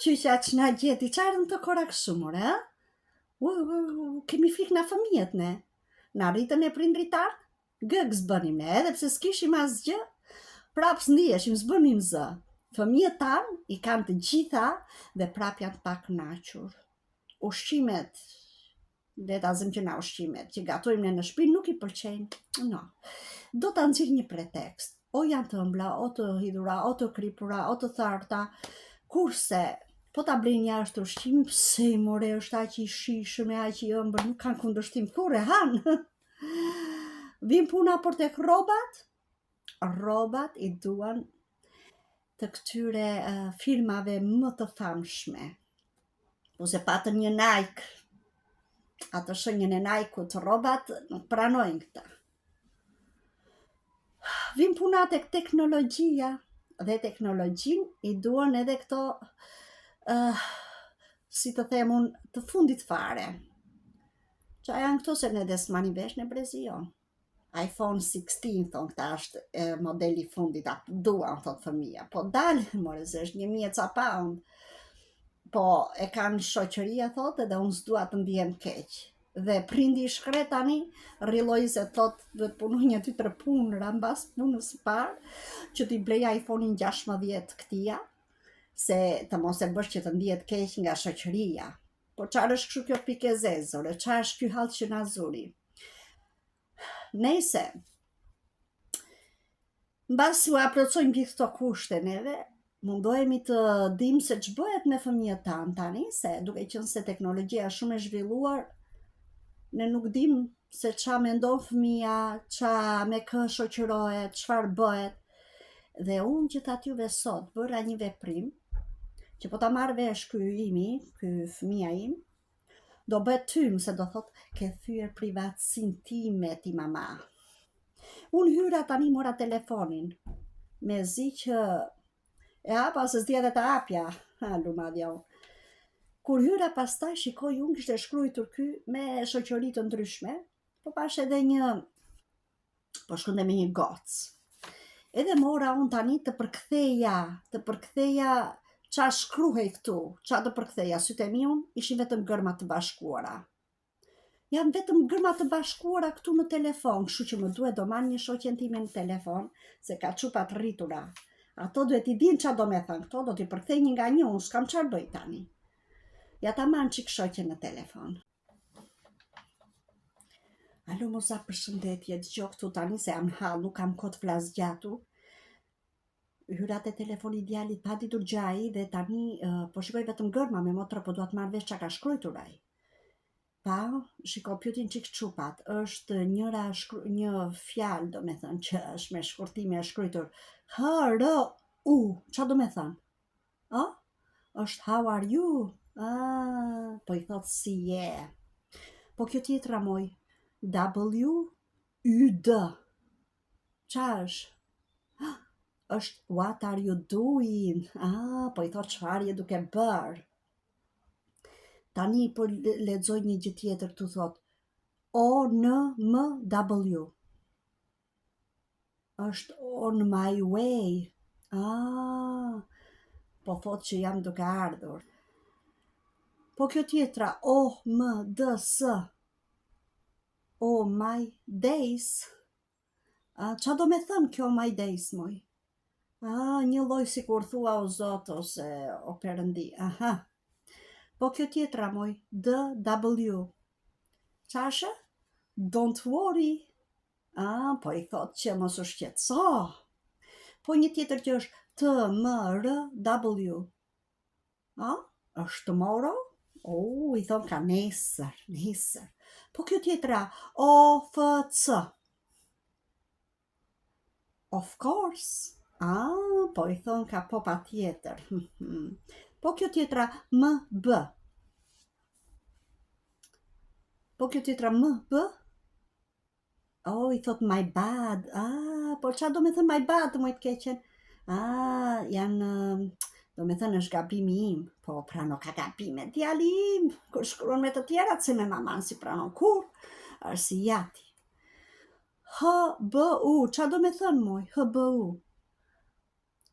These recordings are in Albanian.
qyqa që na gjeti, qarën të korak shumur, e? Kemi frik nga fëmijët ne. Na rritën e prindritar, gëgës bënim ne, edhe pse s'kishim asgjë, prap s'ndiheshim, s'bënim zë. Fëmijët tanë i kanë të gjitha dhe prap janë të pakënaqur. Ushqimet, le ta zëm që na ushqimet që gatojmë ne në shtëpi nuk i pëlqejnë. No. Do ta nxjerr një pretekst. O janë të ëmbla, o të hidhura, o të kripura, o të tharta. Kurse po ta blejnë jashtë ushqimin, pse more është aq i shishëm e aq i ëmbël, nuk kanë kundërshtim kurrë, han. Vin puna për tek rrobat. Rrobat i duan të këtyre firmave më të famshme. Ose patën një Nike, atë shenjën e Nike-ut, rrobat nuk pranojnë këta. Vin puna tek teknologjia, dhe teknologjin i duan edhe këto, si të themun, të fundit fare. Qa janë këto se ne dhe s'mani vesh në brezion. iPhone 16, thonë këta është modeli fundit, atë duan, thotë fëmija. Po dalë, more, se është 1000 ca pound. Po e kanë shoqëria, thotë, edhe unë s'dua të ndihem keq. Dhe prindi i shkret tani, rriloj se thotë dhe të punoj një 2-3 punëra mbas punës së parë, që t'i blej iPhone-in 16 këtia, se të mos e bësh që të ndihet keq nga shoqëria. Po qarë është kështu kjo pike zezore, qarë është kjo halë që na zuri. Nejse, mbas u aprocojmë gjithë këto kushte neve, mundohemi të dim se ç'bëhet me fëmijët tanë tani, se duke qenë se teknologjia është shumë e zhvilluar, ne nuk dim se qa mendon fëmija, qa me kë shoqërohet, çfarë bëhet. Dhe unë gjithë atyve sot bëra një veprim, që po ta marrë vesh ky fëmija im, do bëhet tym, se do thot, ke thyer privatsin time ti mama. Unë hyra tani mora telefonin, me zi që e hapa se s'dija dhe të hapja, lumadja unë. Kur hyra pastaj shikoj unë kishte shkruajtur ky me shoqëri të ndryshme, po pash edhe po shkronte me një gocë. Edhe mora unë tani të përktheja qa shkruhej këtu, qa të përktheja, sytë e mi unë ishin vetëm gërma të bashkuara. Janë vetëm gërma të bashkuara këtu në telefon, kështu që më duhet do marr një shoqen time në telefon, se ka çupat rritura. Ato duhet i din qa do me thënë këto, do t'i përkthej një nga një, unë s'kam qarë bëj tani. Ja ta marrë qik shoqen në telefon. Alo moza, përshëndetje, dëgjoj këtu tani se jam hall, nuk kam kohë të flas gjatu. Hyra te telefoni i djalit, pa ditur gjai, dhe tani po shikoj vetëm gërma me motra, po duat marrë vesh qa ka shkruajtur ai. Pa, shiko, pjutin qik çupat, është një fjalë, do me thënë, që është me shkurtime e shkruajtur H-R-U, qa do me thënë? Është how are you? Po i thot si je. Po kjo tjetra moj, W-U-D. Qa është? është what are you doing? Po i thot çfarë je duke bërë. Tani po lexoj një gjë tjetër këtu thot O-N-M-W. Është on my way. Po thot që jam duke ardhur. Po kjo tjetra O-M-D-S. Oh my days. Qa do me thënë kjo my days moj? Një lloj si kur thua o zot ose o perëndi. Po kjo tjetra moj, D-W. Qashe? Don't worry. Po i thot që mos u shqetëso. Po një tjetër që është T-M-R-W. është tomorrow? I thon ka nesër. Po kjo tjetra, O-F-C. Of course. Po i thon ka po pa tjetër. Po kjo tjetra, M-B. Po kjo tjetra, M-B. I thot my bad. Po qa do me thënë my bad, mojt keqen? Janë, do me thënë është gabimi im. Po prano ka gabime djali im. Kur shkruan me të tjerat, se me maman si pranon kur. është si jati. H-B-U, qa do me thënë moj? H-B-U.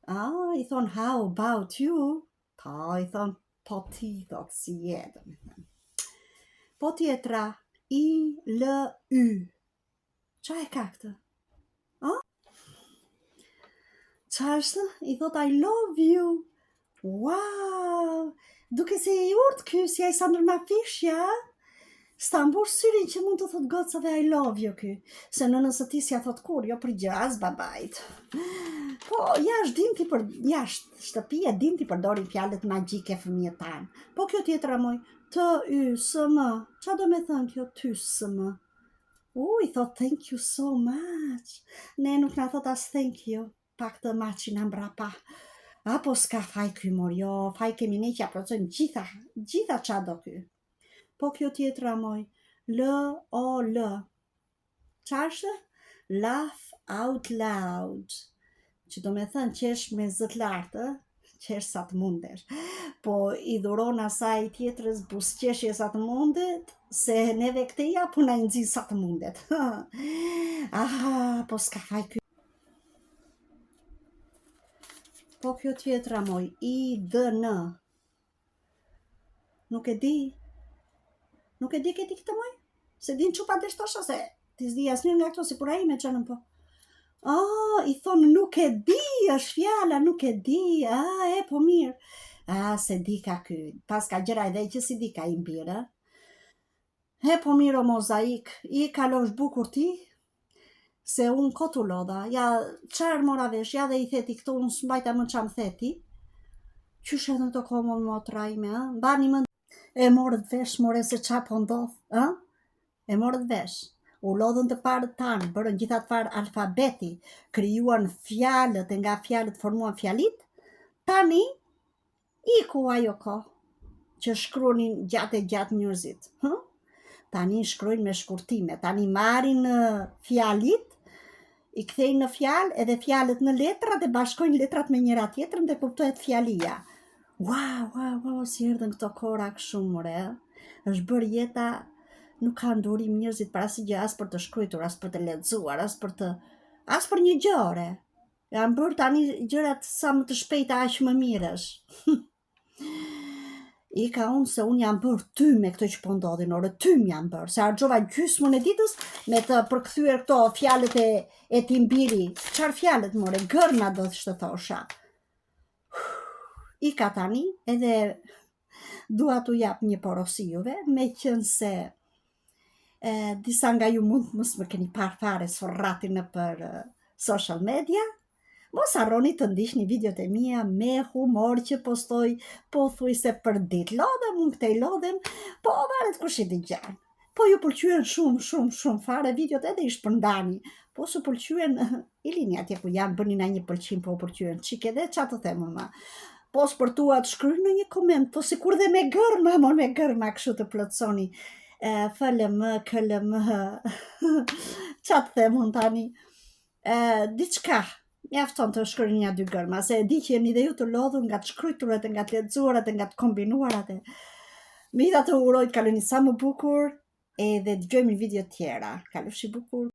I thon how about you? Ta I thonë, po ti, thot, si jetë. Po tjetra, I-L-Y. Qa e ka këtë? Qa është? I thot, I love you. Wow! Duke se I urt ky, si a I sa nërma fishja, s'ta mbur syrin që mund të thot gocave I love you ky. Se në nësë ti si a thot kur, jo për gjaz babajt. Po, jashtë shtëpia dinti përdorin fjalët magjike fëmijët tanë. Po kjo tjetra moj, T-Y-S-M. Qa do me thënë kjo T-Y-S-M? I thot thank you so much. Ne nuk na thot as thank you. Pak të maqin mbrapa. Apo s'ka faj ky mor, jo, faj kemi ne që aprocojmë gjitha qa do ky. Po kjo tjetra moj, L-O-L. Qa është? Laugh out loud. Që do me thënë qesh me zët lartë, qesh sa të mundesh. Po I dhuron asaj tjetrës busqeshje sa të mundet, se neve këteja puna I nxin sa të mundet. Po s'ka faj ky. Po kjo tjetra moj, I-D-N. Nuk e di këti këtë moj? Se din që pa deshtosha se ti s'di asnjë nga këto si pura ime qënëm po. I thonë nuk e di, është fjala, nuk e di, po mirë. Se di ka ky, pas ka gjera edhe që si di ka I mbire. Po mirë o mozaik, I kalosh bukur ti, se unë kotu lodha, ja qarë mora vesh, ja dhe I theti këto unë s'mbajta më qamë theti, qyshe edhe në të komon motra ime, bani më e morët vesh, more se qa po ndodh, e morët vesh, u lodhën të parët tanë, bërën gjithat parë alfabeti, krijuan fjalët, e nga fjalët formuan fjalit, tani, iku ajo ko, që shkruanin gjatë njerëzit, tani shkruajnë me shkurtime, tani marrin fjalit, I kthejnë në fjalë edhe fjalët në letra dhe bashkojnë letrat me njëra tjetrën dhe kuptohet fjalia. Wow, si erdhën këto kora këshumë, more. Është bërë jeta, nuk ka ndurim njerëzit para si gjë as për të shkruar, as për të lexuar, as për një gjë, ore. Janë bërë tani gjërat sa më të shpejta aq më mirësh. I ka unë se unë jam bërë ty me këto që po ndodhin, ore, ty jam bërë, se argjova gjysmën e ditës me të përkthyer këto fjalët e timbiri. Çfarë fjalët, more, gërma do të thosha. I ka tani, edhe dua t'u jap një porosi juve, me qenë se disa nga ju mund mos më keni parë fare sforrati në për social media, mos harroni të ndiqni videot e mia me humor që postoj pothuajse për ditë. Lodhem unë këtej lodhem, po varet kush I dëgjon. Po ju pëlqyen shumë fare videot edhe I shpërndani. Po su pëlqyen I lini atje ku janë, bëni na 1% po pëlqyen. Çik edhe çfarë të them më. Po sportuat shkruajnë në një koment, po sikur dhe me gërma kështu të plotësoni. FLM, KLM. Çfarë të them unë tani? Diçka mjafton të shkruajnë një 2 gërma, se e di që jeni dhe ju të lodhur nga të shkruajturat, nga të lexuarat, nga të kombinuarat. Megjithatë uroj të kaloni sa më bukur edhe dëgjojmë video tjera. Kalofshi bukur.